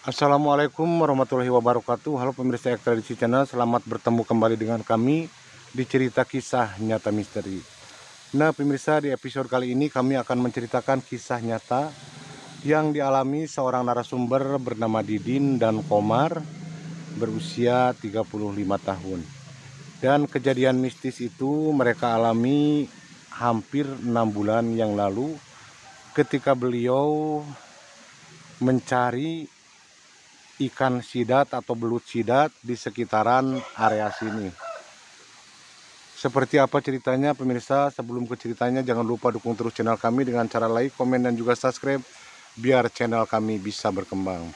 Assalamualaikum warahmatullahi wabarakatuh. Halo pemirsa Ekstradisi Channel, selamat bertemu kembali dengan kami di cerita kisah nyata misteri. Nah pemirsa, di episode kali ini kami akan menceritakan kisah nyata yang dialami seorang narasumber bernama Didin dan Komar berusia 35 tahun. Dan kejadian mistis itu mereka alami hampir 6 bulan yang lalu ketika beliau mencari ikan sidat atau belut sidat di sekitaran area sini. Seperti apa ceritanya pemirsa? Sebelum ke ceritanya jangan lupa dukung terus channel kami dengan cara like, komen, dan juga subscribe biar channel kami bisa berkembang.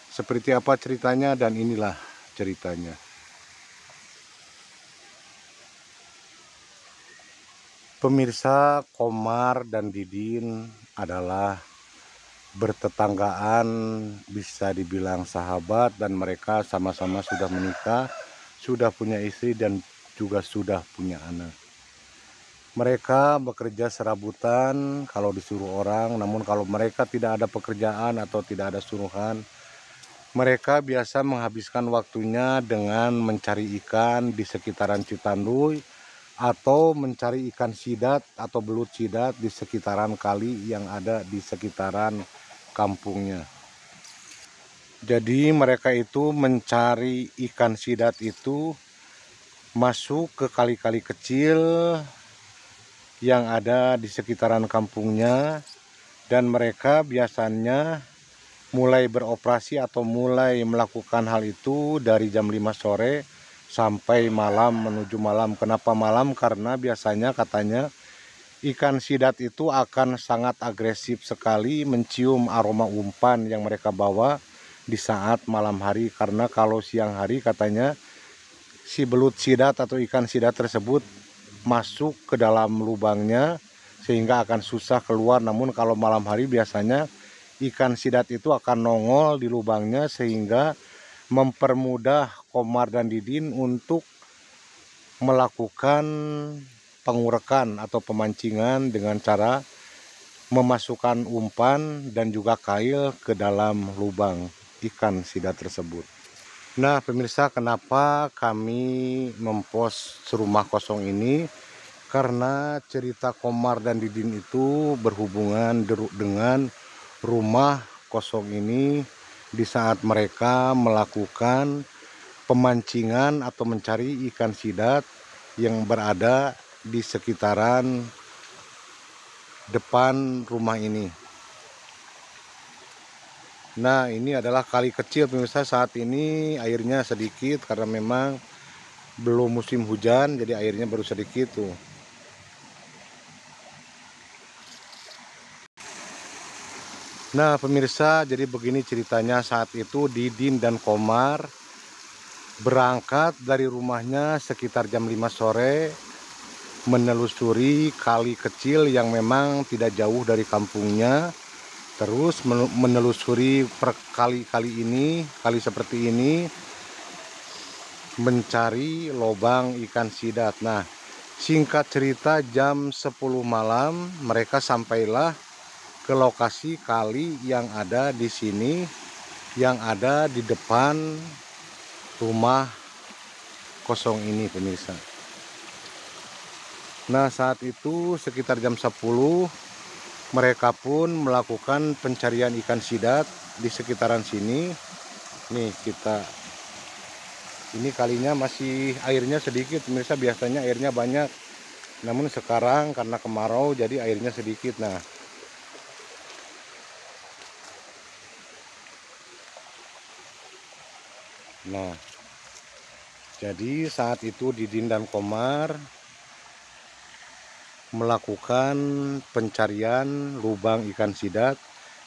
Seperti apa ceritanya, dan inilah ceritanya. Pemirsa, Komar dan Didin adalah bertetanggaan, bisa dibilang sahabat, dan mereka sama-sama sudah menikah, sudah punya istri, dan juga sudah punya anak. Mereka bekerja serabutan kalau disuruh orang, namun kalau mereka tidak ada pekerjaan atau tidak ada suruhan, mereka biasa menghabiskan waktunya dengan mencari ikan di sekitaran Citanduy atau mencari ikan sidat atau belut sidat di sekitaran kali yang ada di sekitaran kampungnya. Jadi mereka itu mencari ikan sidat itu masuk ke kali-kali kecil yang ada di sekitaran kampungnya, dan mereka biasanya mulai beroperasi atau mulai melakukan hal itu dari jam 5 sore sampai malam, menuju malam. Kenapa malam? Karena biasanya katanya ikan sidat itu akan sangat agresif sekali mencium aroma umpan yang mereka bawa di saat malam hari, karena kalau siang hari katanya si belut sidat atau ikan sidat tersebut masuk ke dalam lubangnya sehingga akan susah keluar. Namun kalau malam hari biasanya ikan sidat itu akan nongol di lubangnya sehingga mempermudah Komar dan Didin untuk melakukan pengurekan atau pemancingan dengan cara memasukkan umpan dan juga kail ke dalam lubang ikan sidat tersebut. Nah pemirsa, kenapa kami mempost serumah kosong ini? Karena cerita Komar dan Didin itu berhubungan dengan rumah kosong ini di saat mereka melakukan pemancingan atau mencari ikan sidat yang berada di sekitaran depan rumah ini. Nah ini adalah kali kecil pemirsa, saat ini airnya sedikit karena memang belum musim hujan, jadi airnya baru sedikit tuh. Nah pemirsa, jadi begini ceritanya. Saat itu Didin dan Komar berangkat dari rumahnya sekitar jam 5 sore menelusuri kali kecil yang memang tidak jauh dari kampungnya. Terus menelusuri per kali-kali ini, kali seperti ini, mencari lubang ikan sidat. Nah singkat cerita jam 10 malam mereka sampailah ke lokasi kali yang ada di sini, yang ada di depan rumah kosong ini pemirsa. Nah saat itu sekitar jam 10 mereka pun melakukan pencarian ikan sidat di sekitaran sini. Nih ini kalinya masih airnya sedikit pemirsa, biasanya airnya banyak, namun sekarang karena kemarau jadi airnya sedikit. Nah jadi saat itu Didin dan Komar melakukan pencarian lubang ikan sidat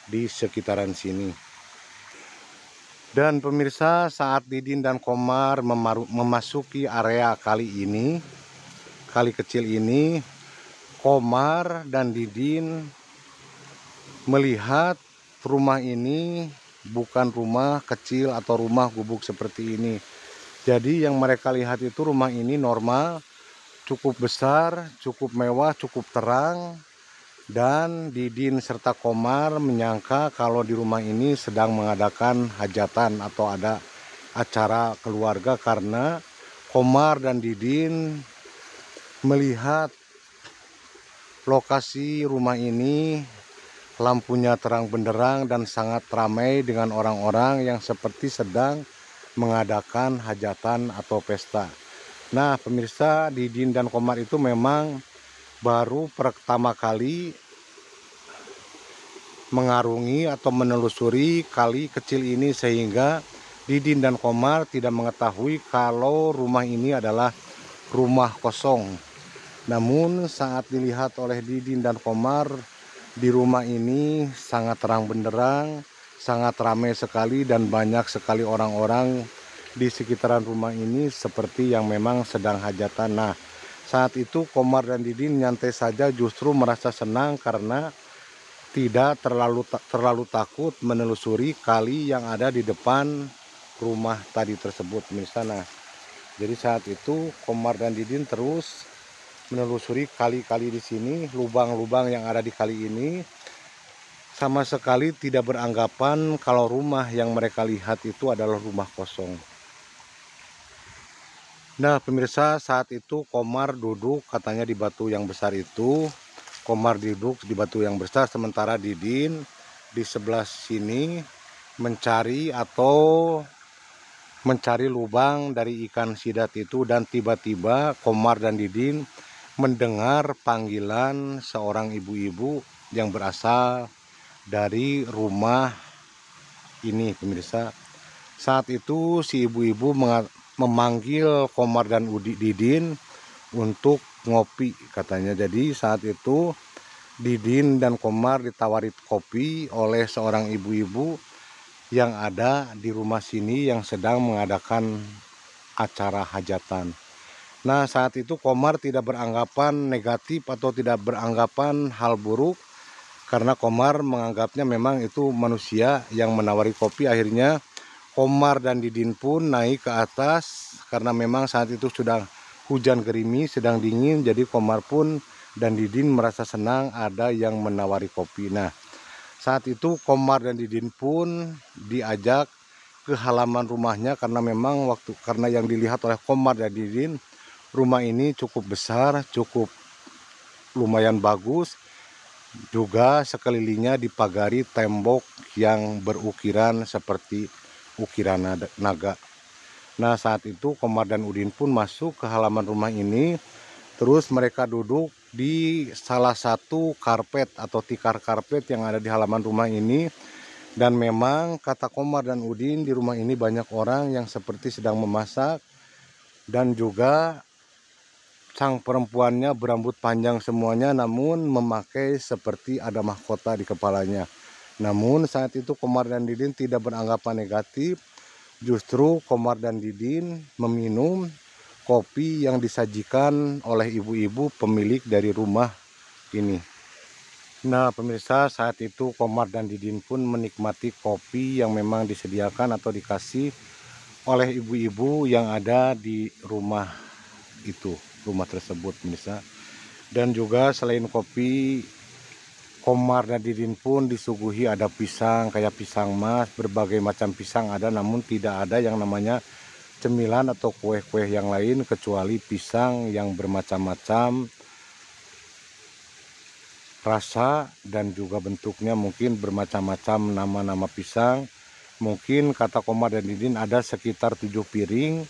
di sekitaran sini. Dan pemirsa, saat Didin dan Komar memasuki area kali ini, kali kecil ini, Komar dan Didin melihat rumah ini bukan rumah kecil atau rumah gubuk seperti ini. Jadi yang mereka lihat itu rumah ini normal, cukup besar, cukup mewah, cukup terang, Dan Didin serta Komar menyangka kalau di rumah ini sedang mengadakan hajatan atau ada acara keluarga, karena Komar dan Didin melihat lokasi rumah ini lampunya terang benderang dan sangat ramai dengan orang-orang yang seperti sedang mengadakan hajatan atau pesta. Nah pemirsa, Didin dan Komar itu memang baru pertama kali mengarungi atau menelusuri kali kecil ini, sehingga Didin dan Komar tidak mengetahui kalau rumah ini adalah rumah kosong. Namun saat dilihat oleh Didin dan Komar, di rumah ini sangat terang benderang, sangat ramai sekali, dan banyak sekali orang-orang di sekitaran rumah ini seperti yang memang sedang hajatan. Nah, saat itu Komar dan Didin nyantai saja, justru merasa senang karena tidak terlalu takut menelusuri kali yang ada di depan rumah tadi tersebut, pemirsa. Nah, jadi saat itu Komar dan Didin terus menelusuri kali-kali di sini, lubang-lubang yang ada di kali ini. Sama sekali tidak beranggapan kalau rumah yang mereka lihat itu adalah rumah kosong. Nah pemirsa, saat itu Komar duduk katanya di batu yang besar itu. Komar duduk di batu yang besar, sementara Didin di sebelah sini mencari lubang dari ikan sidat itu. Dan tiba-tiba Komar dan Didin mendengar panggilan seorang ibu-ibu yang berasal dari rumah ini, pemirsa. Saat itu si ibu-ibu memanggil Komar dan Didin untuk ngopi katanya. Jadi saat itu Didin dan Komar ditawari kopi oleh seorang ibu-ibu yang ada di rumah sini yang sedang mengadakan acara hajatan. Nah saat itu Komar tidak beranggapan negatif atau tidak beranggapan hal buruk, karena Komar menganggapnya memang itu manusia yang menawari kopi. Akhirnya Komar dan Didin pun naik ke atas karena memang saat itu sudah hujan gerimis, sedang dingin. Jadi Komar pun dan Didin merasa senang ada yang menawari kopi. Nah, saat itu Komar dan Didin pun diajak ke halaman rumahnya, karena memang karena yang dilihat oleh Komar dan Didin, rumah ini cukup besar, cukup lumayan bagus. Juga sekelilingnya dipagari tembok yang berukiran seperti ukiran naga. Nah saat itu Komar dan Udin pun masuk ke halaman rumah ini. Terus mereka duduk di salah satu karpet atau tikar karpet yang ada di halaman rumah ini. Dan memang kata Komar dan Udin, di rumah ini banyak orang yang seperti sedang memasak. Dan juga sang perempuannya berambut panjang semuanya, namun memakai seperti ada mahkota di kepalanya. Namun saat itu Komar dan Didin tidak beranggapan negatif. Justru Komar dan Didin meminum kopi yang disajikan oleh ibu-ibu pemilik dari rumah ini. Nah pemirsa, saat itu Komar dan Didin pun menikmati kopi yang memang disediakan atau dikasih oleh ibu-ibu yang ada di rumah itu, rumah tersebut, pemirsa. Dan juga selain kopi, Komar dan Didin pun disuguhi ada pisang, kayak pisang mas, berbagai macam pisang ada, namun tidak ada yang namanya cemilan atau kue-kue yang lain kecuali pisang yang bermacam-macam rasa dan juga bentuknya, mungkin bermacam-macam nama-nama pisang. Mungkin kata Komar dan Didin ada sekitar 7 piring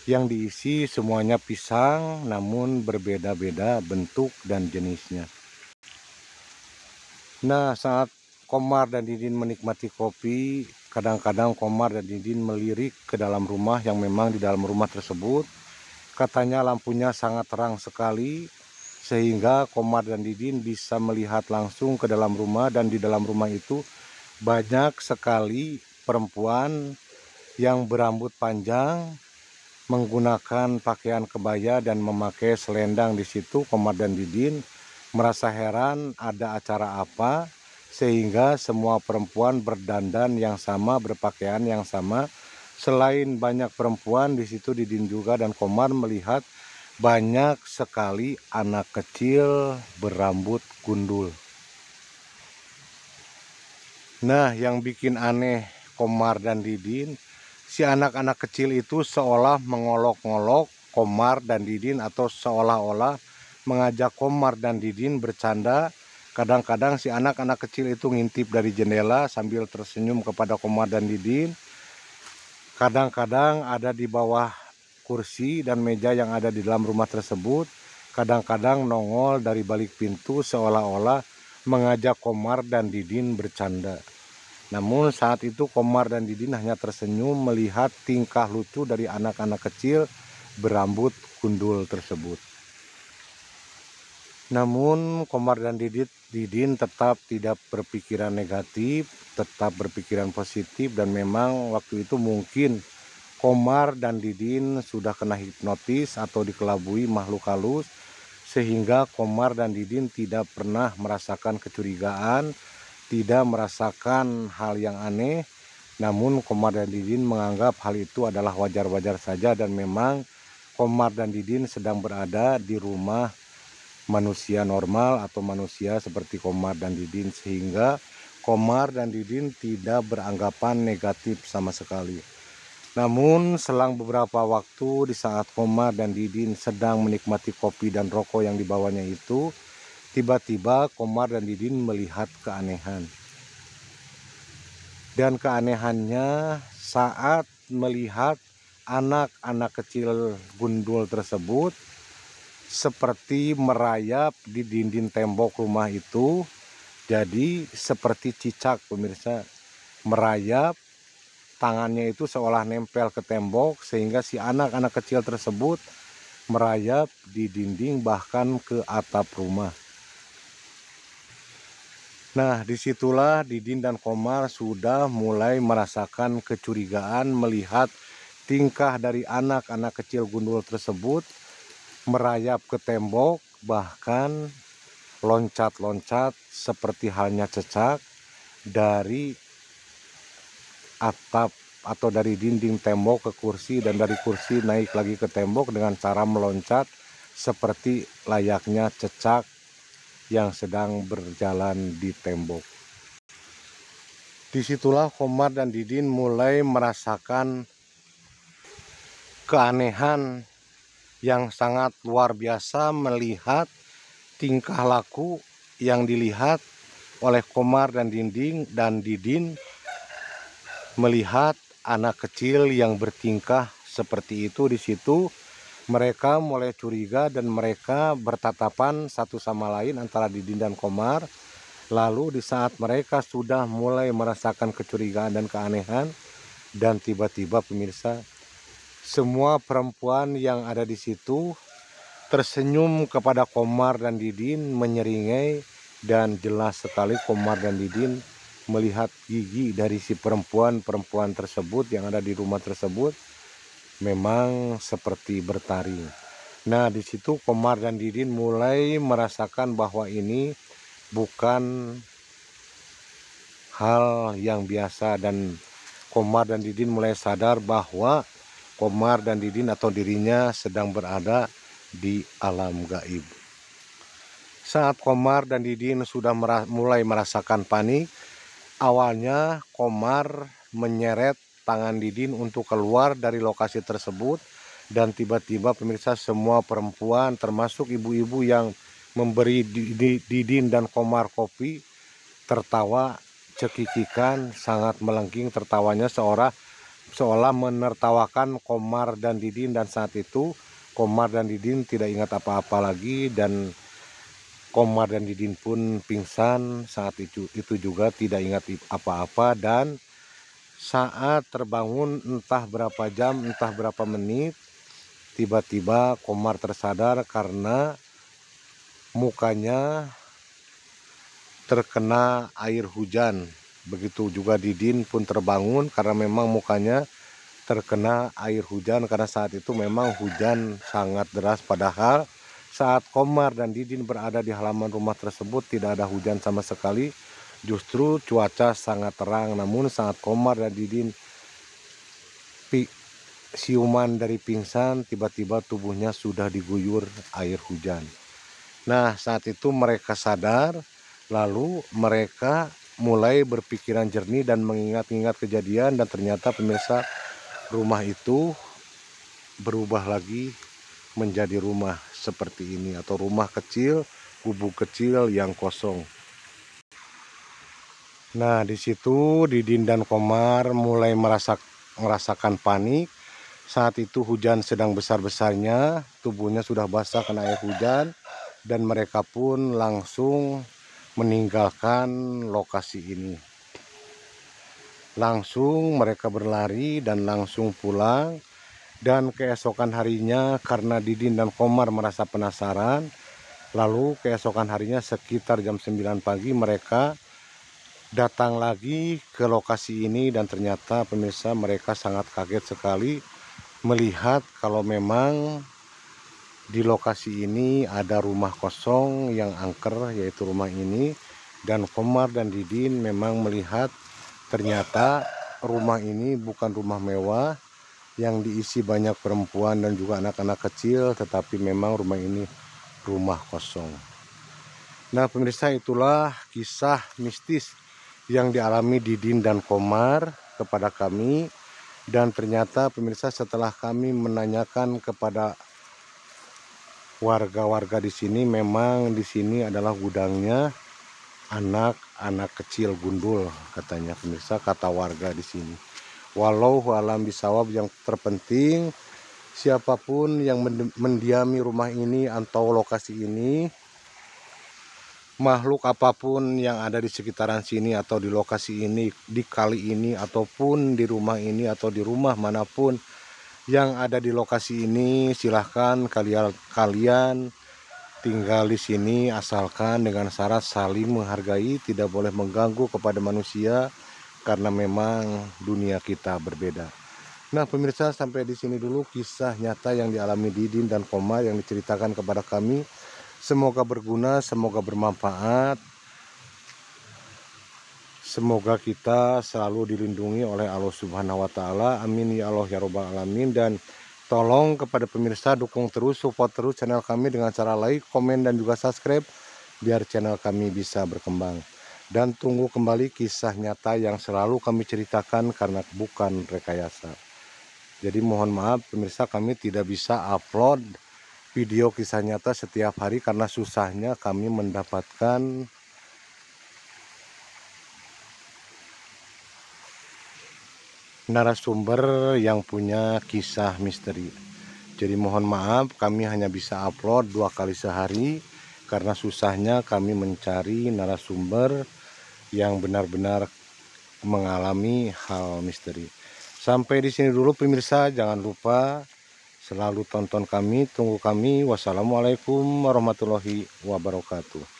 yang diisi semuanya pisang, namun berbeda-beda bentuk dan jenisnya. Nah saat Komar dan Didin menikmati kopi, kadang-kadang Komar dan Didin melirik ke dalam rumah yang memang di dalam rumah tersebut katanya lampunya sangat terang sekali, sehingga Komar dan Didin bisa melihat langsung ke dalam rumah. Dan di dalam rumah itu banyak sekali perempuan yang berambut panjang, menggunakan pakaian kebaya dan memakai selendang. Di situ Komar dan Didin merasa heran ada acara apa sehingga semua perempuan berdandan yang sama, berpakaian yang sama. Selain banyak perempuan di situ, Didin juga dan Komar melihat banyak sekali anak kecil berambut gundul. Nah, yang bikin aneh Komar dan Didin, si anak-anak kecil itu seolah mengolok-ngolok Komar dan Didin atau seolah-olah mengajak Komar dan Didin bercanda. Kadang-kadang si anak-anak kecil itu ngintip dari jendela sambil tersenyum kepada Komar dan Didin. Kadang-kadang ada di bawah kursi dan meja yang ada di dalam rumah tersebut. Kadang-kadang nongol dari balik pintu seolah-olah mengajak Komar dan Didin bercanda. Namun saat itu Komar dan Didin hanya tersenyum melihat tingkah lucu dari anak-anak kecil berambut gundul tersebut. Namun Komar dan Didin tetap tidak berpikiran negatif, tetap berpikiran positif, dan memang waktu itu mungkin Komar dan Didin sudah kena hipnotis atau dikelabui makhluk halus, sehingga Komar dan Didin tidak pernah merasakan kecurigaan, tidak merasakan hal yang aneh. Namun Komar dan Didin menganggap hal itu adalah wajar-wajar saja, dan memang Komar dan Didin sedang berada di rumah manusia normal atau manusia seperti Komar dan Didin, sehingga Komar dan Didin tidak beranggapan negatif sama sekali. Namun selang beberapa waktu, di saat Komar dan Didin sedang menikmati kopi dan rokok yang dibawanya itu, tiba-tiba Komar dan Didin melihat keanehan. Dan keanehannya saat melihat anak-anak kecil gundul tersebut seperti merayap di dinding tembok rumah itu. Jadi seperti cicak pemirsa, merayap, tangannya itu seolah nempel ke tembok, sehingga si anak-anak kecil tersebut merayap di dinding bahkan ke atap rumah. Nah, disitulah Didin dan Komar sudah mulai merasakan kecurigaan melihat tingkah dari anak-anak kecil gundul tersebut merayap ke tembok, bahkan loncat-loncat seperti halnya cecak dari atap atau dari dinding tembok ke kursi, dan dari kursi naik lagi ke tembok dengan cara meloncat seperti layaknya cecak yang sedang berjalan di tembok. Disitulah Komar dan Didin mulai merasakan keanehan yang sangat luar biasa melihat tingkah laku yang dilihat oleh Komar dan Didin melihat anak kecil yang bertingkah seperti itu. Di situ mereka mulai curiga dan mereka bertatapan satu sama lain antara Didin dan Komar. Lalu di saat mereka sudah mulai merasakan kecurigaan dan keanehan, dan tiba-tiba pemirsa, semua perempuan yang ada di situ tersenyum kepada Komar dan Didin menyeringai, dan jelas sekali Komar dan Didin melihat gigi dari si perempuan tersebut yang ada di rumah tersebut memang seperti bertaring. Nah, di situ Komar dan Didin mulai merasakan bahwa ini bukan hal yang biasa, dan Komar dan Didin mulai sadar bahwa Komar dan Didin atau dirinya sedang berada di alam gaib. Saat Komar dan Didin sudah mulai merasakan panik, awalnya Komar menyeret tangan Didin untuk keluar dari lokasi tersebut, dan tiba-tiba pemirsa, semua perempuan termasuk ibu-ibu yang memberi Didin dan Komar kopi tertawa cekikikan, sangat melengking tertawanya seolah menertawakan Komar dan Didin. Dan saat itu Komar dan Didin tidak ingat apa-apa lagi, dan Komar dan Didin pun pingsan saat itu juga tidak ingat apa-apa. Dan saat terbangun entah berapa jam, entah berapa menit, tiba-tiba Komar tersadar karena mukanya terkena air hujan. Begitu juga Didin pun terbangun karena memang mukanya terkena air hujan, karena saat itu memang hujan sangat deras. Padahal saat Komar dan Didin berada di halaman rumah tersebut tidak ada hujan sama sekali, justru cuaca sangat terang. Namun saat Komar dan Didin siuman dari pingsan, tiba-tiba tubuhnya sudah diguyur air hujan. Nah, saat itu mereka sadar, lalu mereka mulai berpikiran jernih dan mengingat-ingat kejadian, dan ternyata pemirsa, rumah itu berubah lagi menjadi rumah seperti ini, atau rumah kecil, gubuk kecil yang kosong. Nah, di situ Didin dan Komar mulai merasakan panik. Saat itu hujan sedang besar-besarnya, tubuhnya sudah basah kena air hujan, dan mereka pun langsung meninggalkan lokasi ini. Langsung mereka berlari dan langsung pulang. Dan keesokan harinya, karena Didin dan Komar merasa penasaran, lalu keesokan harinya sekitar jam 9 pagi mereka datang lagi ke lokasi ini, dan ternyata pemirsa, mereka sangat kaget sekali melihat kalau memang di lokasi ini ada rumah kosong yang angker, yaitu rumah ini. Dan Komar dan Didin memang melihat ternyata rumah ini bukan rumah mewah yang diisi banyak perempuan dan juga anak-anak kecil, tetapi memang rumah ini rumah kosong. Nah pemirsa, itulah kisah mistis yang dialami Didin dan Komar kepada kami. Dan ternyata pemirsa, setelah kami menanyakan kepada warga-warga di sini, memang di sini adalah gudangnya anak-anak kecil gundul, katanya pemirsa, kata warga di sini. Walau alam bisawab, yang terpenting siapapun yang mendiami rumah ini atau lokasi ini, makhluk apapun yang ada di sekitaran sini atau di lokasi ini, di kali ini, ataupun di rumah ini atau di rumah manapun yang ada di lokasi ini, silahkan kalian tinggal di sini, asalkan dengan syarat saling menghargai, tidak boleh mengganggu kepada manusia, karena memang dunia kita berbeda. Nah pemirsa, sampai di sini dulu kisah nyata yang dialami Didin dan Komar yang diceritakan kepada kami. Semoga berguna, semoga bermanfaat. Semoga kita selalu dilindungi oleh Allah Subhanahu wa Ta'ala. Amin ya Allah ya Rabbal Alamin. Dan tolong kepada pemirsa, dukung terus, support terus channel kami dengan cara like, komen, dan juga subscribe, biar channel kami bisa berkembang. Dan tunggu kembali kisah nyata yang selalu kami ceritakan, karena bukan rekayasa. Jadi mohon maaf pemirsa, kami tidak bisa upload video kisah nyata setiap hari karena susahnya kami mendapatkan narasumber yang punya kisah misteri. Jadi mohon maaf, kami hanya bisa upload 2 kali sehari karena susahnya kami mencari narasumber yang benar-benar mengalami hal misteri. Sampai di sini dulu pemirsa, jangan lupa selalu tonton kami, tunggu kami. Wassalamualaikum warahmatullahi wabarakatuh.